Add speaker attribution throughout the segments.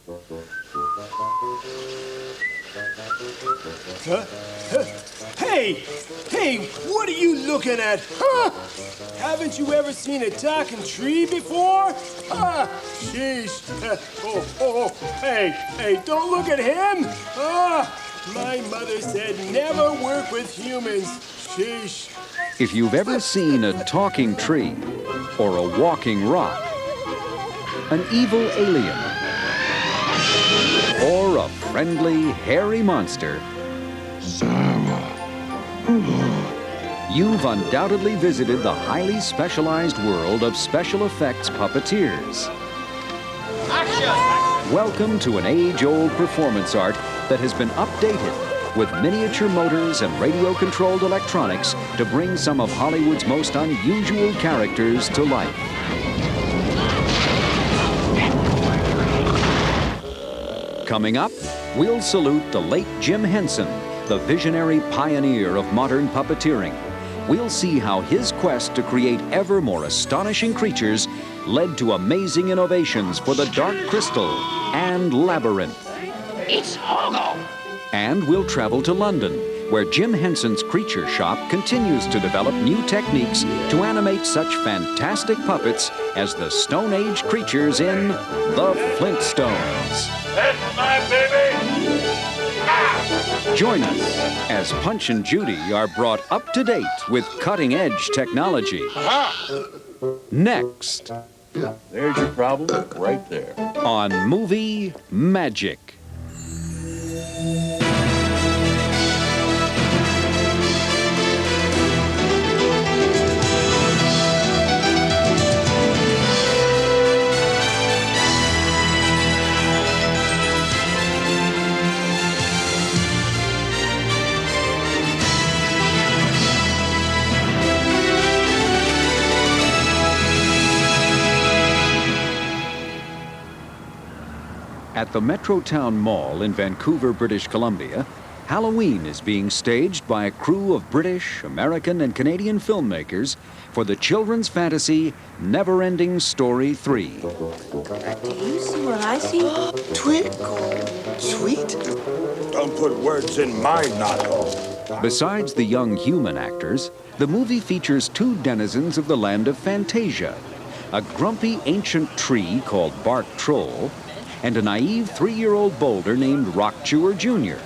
Speaker 1: Hey, what are you looking at? Huh? Haven't you ever seen a talking tree before? Sheesh. Hey, don't look at him. My mother said never work with humans. Sheesh.
Speaker 2: If you've ever seen a talking tree or a walking rock, an evil alien, or a friendly, hairy monster, you've undoubtedly visited the highly specialized world of special effects puppeteers. Action! Welcome to an age-old performance art that has been updated with miniature motors and radio-controlled electronics to bring some of Hollywood's most unusual characters to life. Coming up, we'll salute the late Jim Henson, the visionary pioneer of modern puppeteering. We'll see how his quest to create ever more astonishing creatures led to amazing innovations for the Dark Crystal and Labyrinth.
Speaker 3: It's Hogo!
Speaker 2: And we'll travel to London, where Jim Henson's Creature Shop continues to develop new techniques to animate such fantastic puppets as the Stone Age creatures in The Flintstones.
Speaker 3: That's my baby! Ah!
Speaker 2: Join us as Punch and Judy are brought up to date with cutting-edge technology. Next.
Speaker 4: There's your problem, right there.
Speaker 2: On Movie Magic. At the Metrotown Mall in Vancouver, British Columbia, Halloween is being staged by a crew of British, American, and Canadian filmmakers for the children's fantasy Never-Ending Story 3.
Speaker 5: Do you see what I see?
Speaker 1: Twinkle, sweet. Don't put words in my noddle.
Speaker 2: Besides the young human actors, the movie features two denizens of the land of Fantasia, a grumpy ancient tree called Bark Troll, and a naive 3-year-old boulder named Rock Chewer Jr.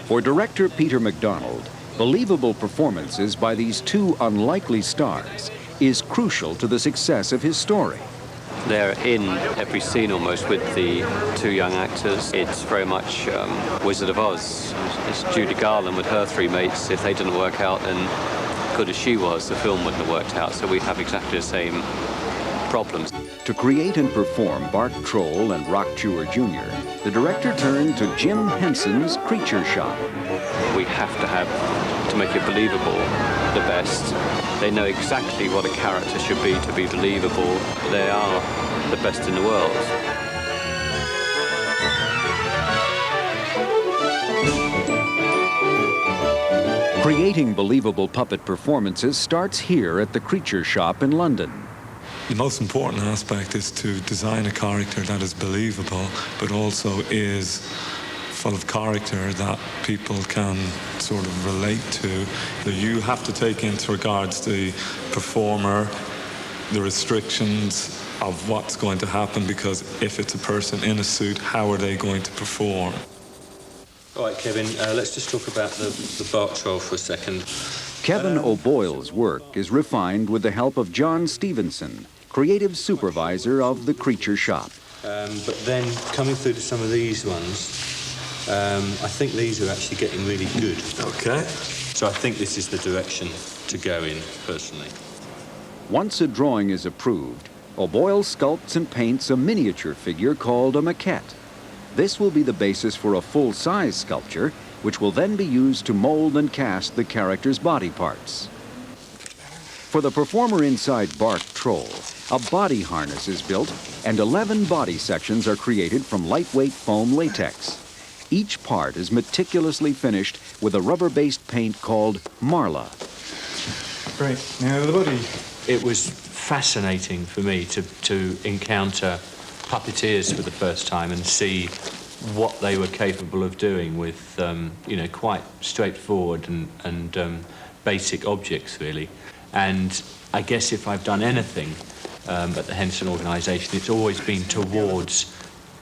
Speaker 2: For director Peter MacDonald, believable performances by these two unlikely stars is crucial to the success of his story.
Speaker 6: They're in every scene almost with the two young actors. It's very much Wizard of Oz. It's Judy Garland with her three mates. If they didn't work out, then good as she was, the film wouldn't have worked out. So we have exactly the same problems.
Speaker 2: To create and perform Bark Troll and Rock Chewer Jr., the director turned to Jim Henson's Creature Shop.
Speaker 6: We have to make it believable, the best. They know exactly what a character should be to be believable. They are the best in the world.
Speaker 2: Creating believable puppet performances starts here at the Creature Shop in London.
Speaker 7: The most important aspect is to design a character that is believable, but also is full of character that people can sort of relate to. So you have to take into regards the performer, the restrictions of what's going to happen, because if it's a person in a suit, how are they going to perform?
Speaker 6: All right, Kevin, let's just talk about the Bark Troll for a second.
Speaker 2: Kevin O'Boyle's work is refined with the help of John Stevenson, creative supervisor of the Creature Shop.
Speaker 6: But then coming through to some of these ones, I think these are actually getting really good.
Speaker 7: Okay.
Speaker 6: So I think this is the direction to go in, personally.
Speaker 2: Once a drawing is approved, O'Boyle sculpts and paints a miniature figure called a maquette. This will be the basis for a full-size sculpture, which will then be used to mold and cast the character's body parts. For the performer inside Bark Troll, a body harness is built and 11 body sections are created from lightweight foam latex. Each part is meticulously finished with a rubber-based paint called Marla.
Speaker 8: Right, now the body.
Speaker 6: It was fascinating for me to encounter puppeteers for the first time and see what they were capable of doing with, you know, quite straightforward and basic objects, really. And I guess if I've done anything at the Henson organisation, it's always been towards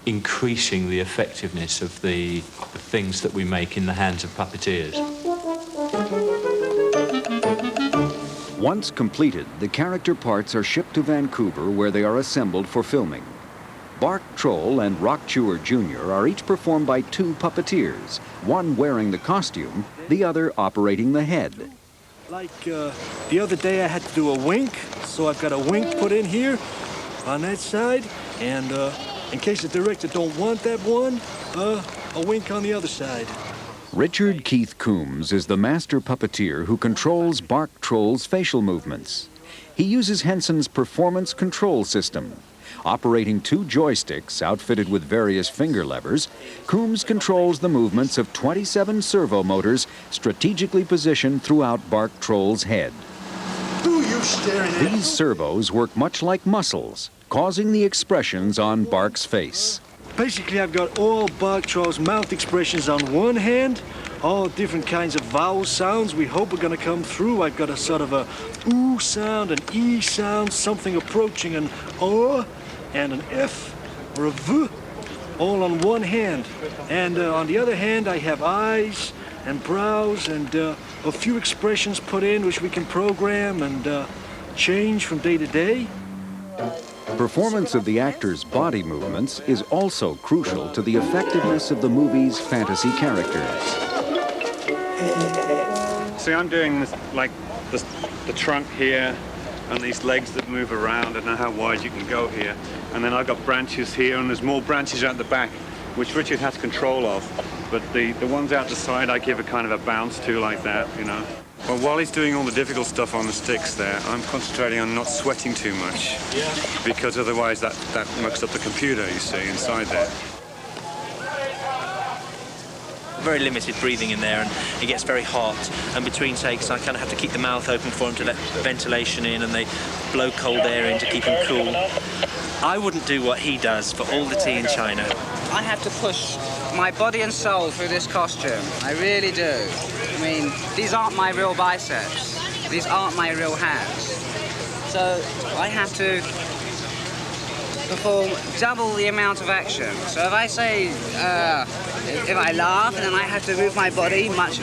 Speaker 6: increasing the effectiveness of the things that we make in the hands of puppeteers.
Speaker 2: Once completed, the character parts are shipped to Vancouver, where they are assembled for filming. Bark Troll and Rock Chewer Jr. are each performed by two puppeteers, one wearing the costume, the other operating the head.
Speaker 1: Like the other day I had to do a wink, so I've got a wink put in here on that side, and in case the director don't want that one, a wink on the other side.
Speaker 2: Richard Keith Coombs is the master puppeteer who controls Bark Troll's facial movements. He uses Henson's performance control system. Operating two joysticks outfitted with various finger levers, Coombs controls the movements of 27 servo motors strategically positioned throughout Bark Troll's head.
Speaker 1: Who you staring at?
Speaker 2: These servos work much like muscles, causing the expressions on Bark's face.
Speaker 1: Basically, I've got all Bark Troll's mouth expressions on one hand, all different kinds of vowel sounds we hope are going to come through. I've got a sort of a ooh sound, an e sound, something approaching an o, and an f or a v, all on one hand. And on the other hand, I have eyes and brows and a few expressions put in which we can program and change from day to day.
Speaker 2: Performance of the actor's body movements is also crucial to the effectiveness of the movie's fantasy characters.
Speaker 8: See, I'm doing this, like the trunk here and these legs that move around. I don't know how wide you can go here. And then I've got branches here, and there's more branches out the back, which Richard has control of. But the ones out the side, I give a kind of a bounce to like that, you know. Well, while he's doing all the difficult stuff on the sticks there, I'm concentrating on not sweating too much. Yeah. Because otherwise that mucks up the computer, you see, inside there.
Speaker 9: Very limited breathing in there, and it gets very hot. And between takes, I kind of have to keep the mouth open for him to let ventilation in, and they blow cold air in to keep him cool. I wouldn't do what he does for all the tea in China.
Speaker 10: I have to push my body and soul through this costume. I really do. I mean, these aren't my real biceps. These aren't my real hands. So I have to perform double the amount of action. So if I say, if I laugh, then I have to move my body much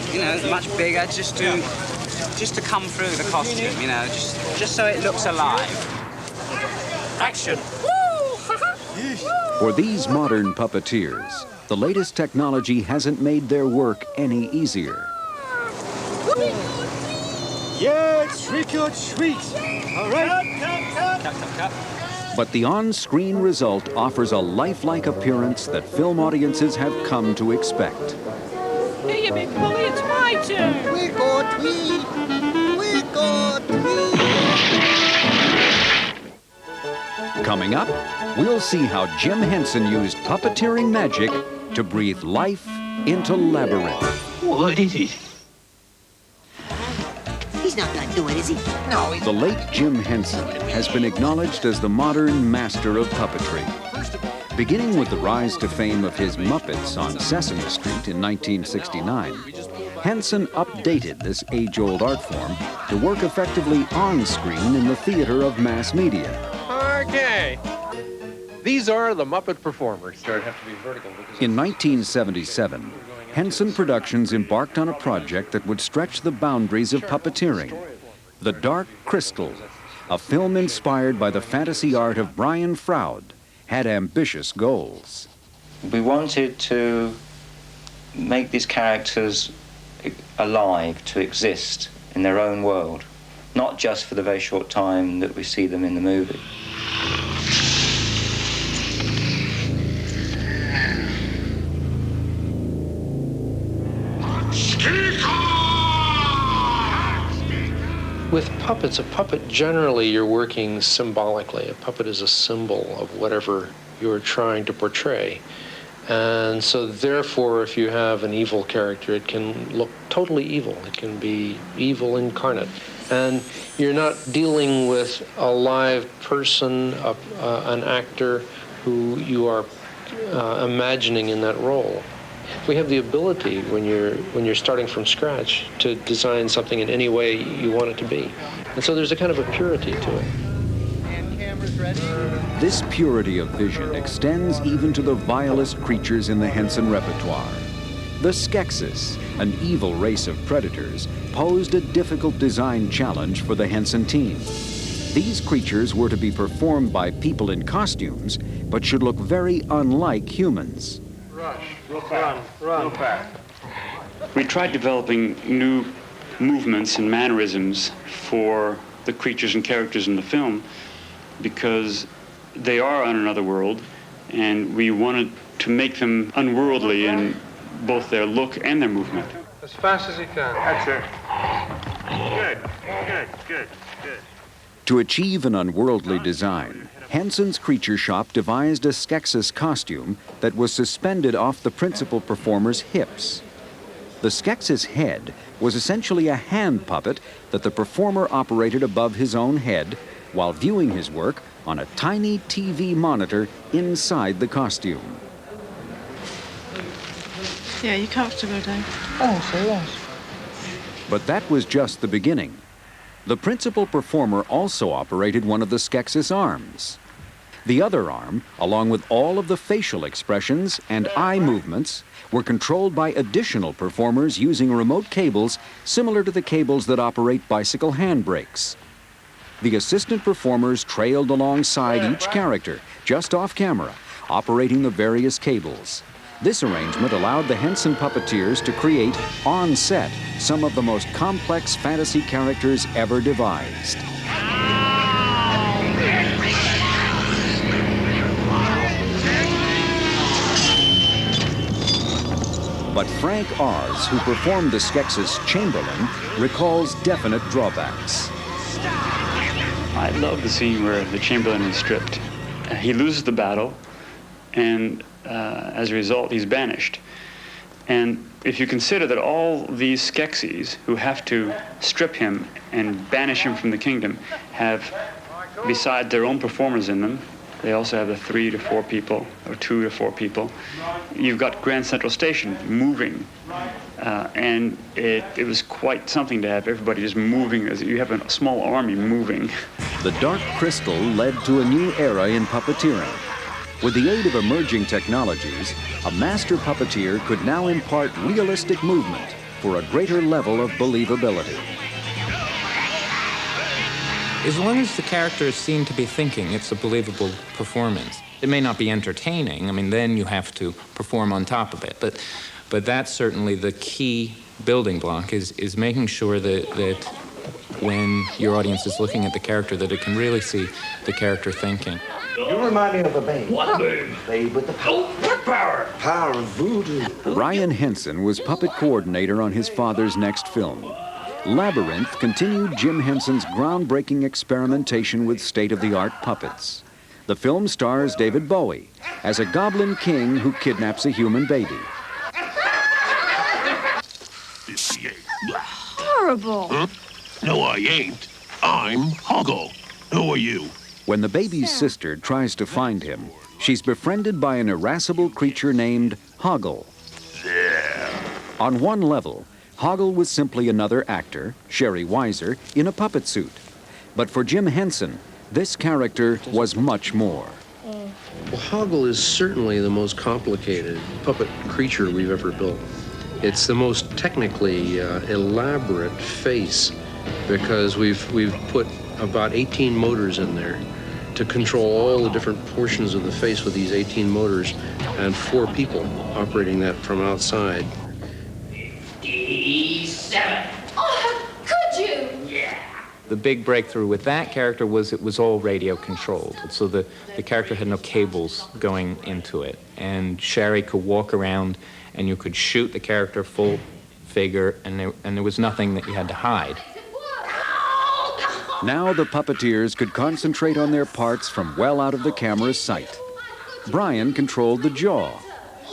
Speaker 10: bigger just to come through the costume, you know, just so it looks alive.
Speaker 9: Action.
Speaker 2: For these modern puppeteers, the latest technology hasn't made their work any easier.
Speaker 1: Yeah, trick or treat. All right.
Speaker 9: Cut.
Speaker 2: But the on-screen result offers a lifelike appearance that film audiences have come to expect.
Speaker 3: Hey, you big bully, it's my turn.
Speaker 11: We got tweet. We got tweet.
Speaker 2: Coming up, we'll see how Jim Henson used puppeteering magic to breathe life into Labyrinth.
Speaker 3: What is it?
Speaker 11: He's not gonna do it, is he? No, he's...
Speaker 2: The late Jim Henson has been acknowledged as the modern master of puppetry. Beginning with the rise to fame of his Muppets on Sesame Street in 1969, Henson updated this age-old art form to work effectively on-screen in the theater of mass media.
Speaker 12: Okay. These are the Muppet performers. Sure, it'd have to be vertical.
Speaker 2: In 1977, Henson Productions embarked on a project that would stretch the boundaries of puppeteering. The Dark Crystal, a film inspired by the fantasy art of Brian Froud, had ambitious goals.
Speaker 13: We wanted to make these characters alive, to exist in their own world, not just for the very short time that we see them in the movie.
Speaker 12: With puppets, a puppet generally you're working symbolically. A puppet is a symbol of whatever you're trying to portray. And so therefore, if you have an evil character, it can look totally evil. It can be evil incarnate. And you're not dealing with a live person, an actor who you are imagining in that role. We have the ability, when you're starting from scratch, to design something in any way you want it to be. And so there's a kind of a purity to it.
Speaker 11: And cameras ready?
Speaker 2: This purity of vision extends even to the vilest creatures in the Henson repertoire. The Skeksis, an evil race of predators, posed a difficult design challenge for the Henson team. These creatures were to be performed by people in costumes, but should look very unlike humans.
Speaker 14: Run. We tried developing new movements and mannerisms for the creatures and characters in the film because they are on another world, and we wanted to make them unworldly in both their look and their movement.
Speaker 12: As fast as you can.
Speaker 8: That's it. Good.
Speaker 2: To achieve an unworldly design, Henson's creature shop devised a Skeksis costume that was suspended off the principal performer's hips. The Skeksis head was essentially a hand puppet that the performer operated above his own head while viewing his work on a tiny TV monitor inside the costume.
Speaker 5: Yeah, you comfortable, Dave?
Speaker 11: Oh, so yes.
Speaker 2: But that was just the beginning. The principal performer also operated one of the Skeksis arms. The other arm, along with all of the facial expressions and eye movements, were controlled by additional performers using remote cables similar to the cables that operate bicycle handbrakes. The assistant performers trailed alongside each character, just off camera, operating the various cables. This arrangement allowed the Henson puppeteers to create, on set, some of the most complex fantasy characters ever devised. But Frank Oz, who performed the Skeksis Chamberlain, recalls definite drawbacks.
Speaker 14: I love the scene where the Chamberlain is stripped. He loses the battle, and as a result, he's banished. And if you consider that all these Skeksis who have to strip him and banish him from the kingdom have, beside their own performers in them, they also have the 3 to 4 people, or 2 to 4 people. You've got Grand Central Station moving. And it was quite something to have everybody just moving, as you have a small army moving.
Speaker 2: The Dark Crystal led to a new era in puppeteering. With the aid of emerging technologies, a master puppeteer could now impart realistic movement for a greater level of believability.
Speaker 15: As long as the characters seem to be thinking, it's a believable performance. It may not be entertaining, I mean, then you have to perform on top of it, but that's certainly the key building block, is making sure that when your audience is looking at the character, that it can really see the character thinking.
Speaker 11: You remind me of a babe.
Speaker 4: What babe?
Speaker 11: Babe with the power.
Speaker 4: Oh, what power?
Speaker 11: Power of voodoo.
Speaker 2: Brian Henson was puppet coordinator on his father's next film. Labyrinth continued Jim Henson's groundbreaking experimentation with state-of-the-art puppets. The film stars David Bowie as a goblin king who kidnaps a human baby.
Speaker 3: Horrible.
Speaker 4: Huh? No, I ain't. I'm Hoggle. Who are you?
Speaker 2: When the baby's sister tries to find him, she's befriended by an irascible creature named Hoggle.
Speaker 4: There.
Speaker 2: On one level, Hoggle was simply another actor, Sherry Weiser, in a puppet suit. But for Jim Henson, this character was much more.
Speaker 12: Well, Hoggle is certainly the most complicated puppet creature we've ever built. It's the most technically elaborate face because we've put about 18 motors in there to control all the different portions of the face with these 18 motors and 4 people operating that from outside.
Speaker 3: 57. Oh, how could you? Yeah.
Speaker 15: The big breakthrough with that character was it was all radio controlled. So the character had no cables going into it. And Sherry could walk around and you could shoot the character full figure and there was nothing that you had to hide.
Speaker 2: Now the puppeteers could concentrate on their parts from well out of the camera's sight. Brian controlled the jaw,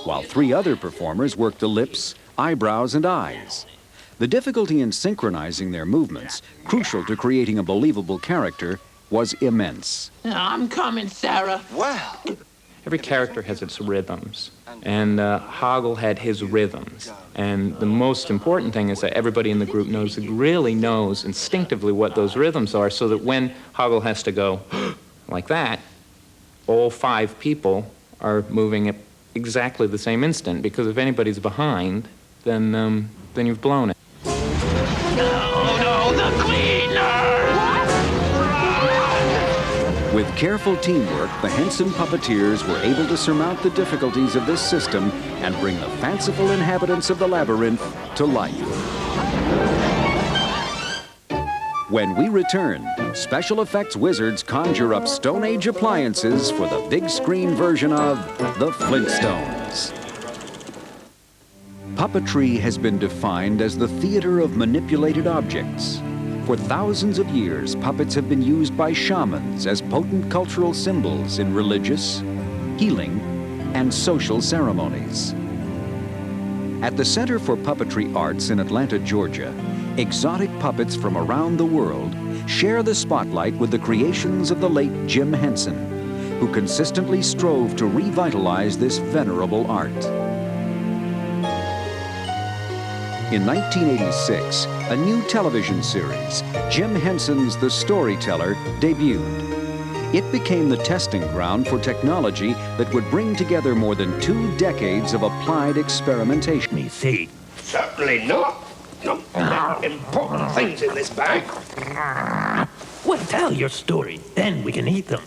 Speaker 2: while 3 other performers worked the lips, eyebrows, and eyes. The difficulty in synchronizing their movements, crucial to creating a believable character, was immense.
Speaker 3: I'm coming, Sarah.
Speaker 11: Wow.
Speaker 15: every character has its rhythms, and Hoggle had his rhythms. And the most important thing is that everybody in the group really knows instinctively what those rhythms are, so that when Hoggle has to go like that, all 5 people are moving at exactly the same instant, because if anybody's behind, then you've blown it.
Speaker 2: With careful teamwork, the Henson puppeteers were able to surmount the difficulties of this system and bring the fanciful inhabitants of the labyrinth to life. When we return, special effects wizards conjure up Stone Age appliances for the big screen version of The Flintstones. Puppetry has been defined as the theater of manipulated objects. For thousands of years, puppets have been used by shamans as potent cultural symbols in religious, healing, and social ceremonies. At the Center for Puppetry Arts in Atlanta, Georgia, exotic puppets from around the world share the spotlight with the creations of the late Jim Henson, who consistently strove to revitalize this venerable art. In 1986, a new television series, Jim Henson's The Storyteller, debuted. It became the testing ground for technology that would bring together more than 2 decades of applied experimentation.
Speaker 4: Me see? Certainly not. No, there are important things in this bag.
Speaker 16: Well, tell your story, then we can eat them.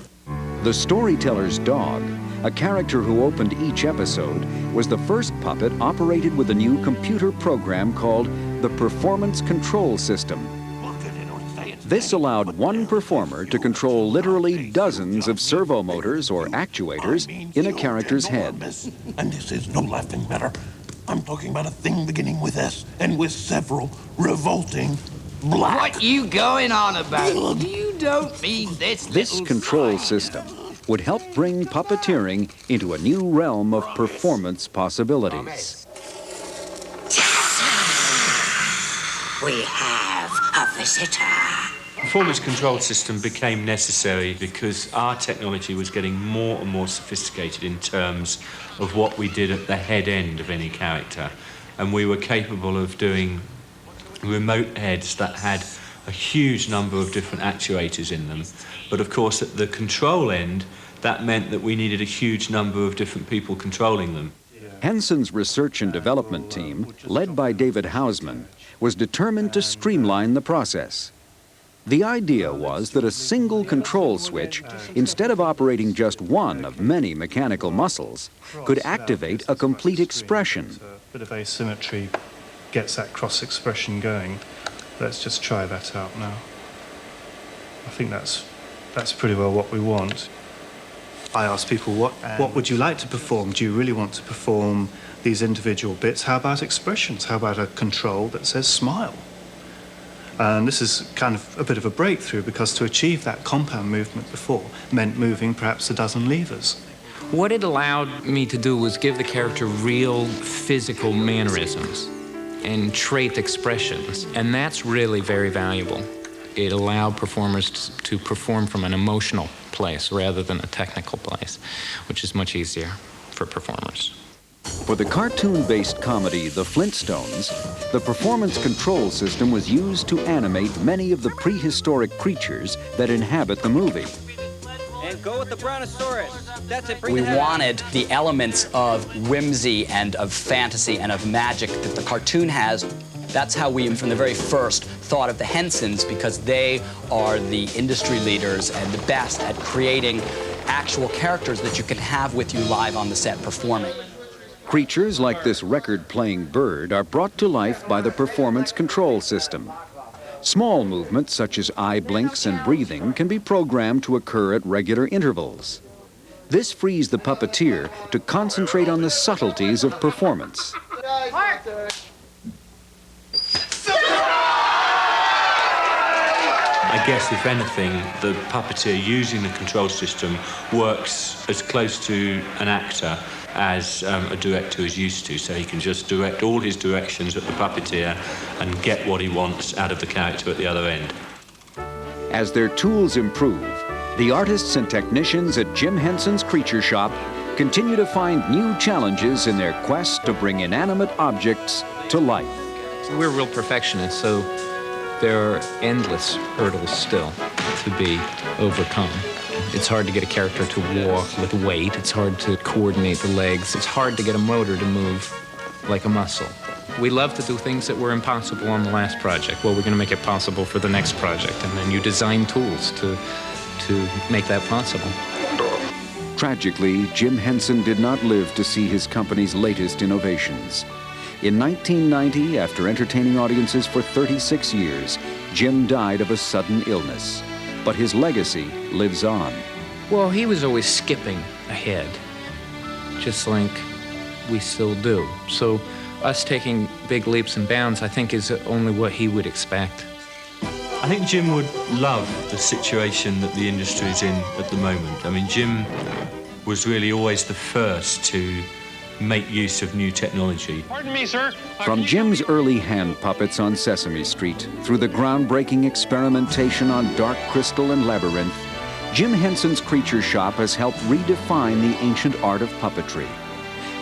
Speaker 2: The Storyteller's dog, a character who opened each episode, was the first puppet operated with a new computer program called the Performance Control System. This allowed one performer to control literally dozens of servo motors or actuators in a character's head.
Speaker 4: And this is no laughing matter. I'm talking about a thing beginning with S and with several revolting black...
Speaker 17: What you going on about? You don't mean this
Speaker 2: This control system would help bring puppeteering into a new realm of performance possibilities.
Speaker 17: We have a visitor.
Speaker 18: Performance control system became necessary because our technology was getting more and more sophisticated in terms of what we did at the head end of any character. And we were capable of doing remote heads that had a huge number of different actuators in them. But of course, at the control end, that meant that we needed a huge number of different people controlling them.
Speaker 2: Henson's research and development team, led by David Hausman, was determined to streamline the process. The idea was that a single control switch, instead of operating just one of many mechanical muscles, could activate a complete expression.
Speaker 19: A bit of asymmetry gets that cross expression going. Let's just try that out now. I think that's pretty well what we want. I ask people, what would you like to perform? Do you really want to perform these individual bits? How about expressions? How about a control that says smile? And this is kind of a bit of a breakthrough, because to achieve that compound movement before meant moving perhaps a dozen levers.
Speaker 15: What it allowed me to do was give the character real physical mannerisms and trait expressions, and that's really very valuable. It allowed performers to perform from an emotional place rather than a technical place, which is much easier for performers.
Speaker 2: For the cartoon-based comedy The Flintstones, the performance control system was used to animate many of the prehistoric creatures that inhabit the movie.
Speaker 10: And go with the Brontosaurus. That's it.
Speaker 20: We wanted the elements of whimsy and of fantasy and of magic that the cartoon has. That's how we, from the very first, thought of the Hensons, because they are the industry leaders and the best at creating actual characters that you can have with you live on the set performing.
Speaker 2: Creatures like this record-playing bird are brought to life by the performance control system. Small movements such as eye blinks and breathing can be programmed to occur at regular intervals. This frees the puppeteer to concentrate on the subtleties of performance.
Speaker 18: I guess, if anything, the puppeteer using the control system works as close to an actor as a director is used to, so he can just direct all his directions at the puppeteer and get what he wants out of the character at the other end.
Speaker 2: As their tools improve, the artists and technicians at Jim Henson's Creature Shop continue to find new challenges in their quest to bring inanimate objects to life.
Speaker 15: We're real perfectionists, so there are endless hurdles still to be overcome. It's hard to get a character to walk with weight. It's hard to coordinate the legs. It's hard to get a motor to move like a muscle. We love to do things that were impossible on the last project. Well, we're going to make it possible for the next project, and then you design tools to make that possible.
Speaker 2: Tragically, Jim Henson did not live to see his company's latest innovations. In 1990, after entertaining audiences for 36 years, Jim died of a sudden illness. But his legacy lives on.
Speaker 15: Well, he was always skipping ahead, just like we still do. So us taking big leaps and bounds, I think, is only what he would expect.
Speaker 18: I think Jim would love the situation that the industry is in at the moment. I mean, Jim was really always the first to make use of new technology.
Speaker 12: Pardon me, sir.
Speaker 2: From Jim's early hand puppets on Sesame Street, through the groundbreaking experimentation on Dark Crystal and Labyrinth, Jim Henson's Creature Shop has helped redefine the ancient art of puppetry.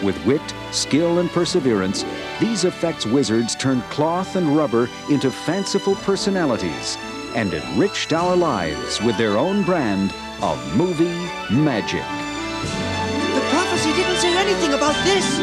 Speaker 2: With wit, skill, and perseverance, these effects wizards turned cloth and rubber into fanciful personalities and enriched our lives with their own brand of movie magic.
Speaker 11: The prophecy didn't say anything about this.